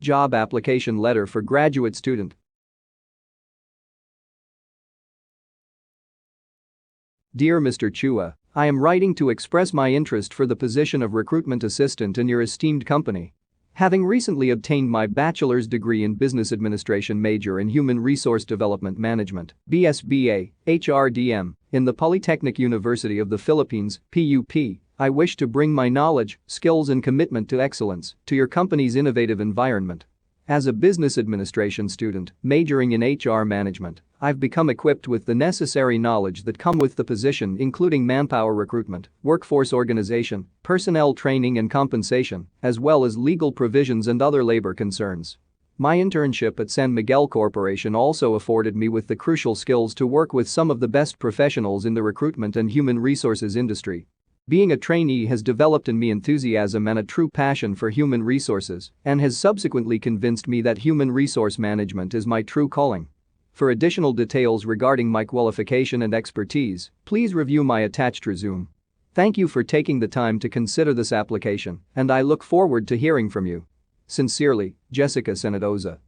Job application letter for graduate student. Dear Mr. Chua, I am writing to express my interest for the position of recruitment assistant in your esteemed company. Having recently obtained my bachelor's degree in business administration major in human resource development management (BSBA, HRDM) in the Polytechnic University of the Philippines (PUP), I wish to bring my knowledge, skills and commitment to excellence to your company's innovative environment. As a business administration student majoring in HR management, I've become equipped with the necessary knowledge that come with the position, including manpower recruitment, workforce organization, personnel training and compensation, as well as legal provisions and other labor concerns. My internship at San Miguel Corporation also afforded me with the crucial skills to work with some of the best professionals in the recruitment and human resources industry. Being a trainee has developed in me enthusiasm and a true passion for human resources and has subsequently convinced me that human resource management is my true calling. For additional details regarding my qualification and expertise, please review my attached resume. Thank you for taking the time to consider this application, and I look forward to hearing from you. Sincerely, Jessica Senadoza.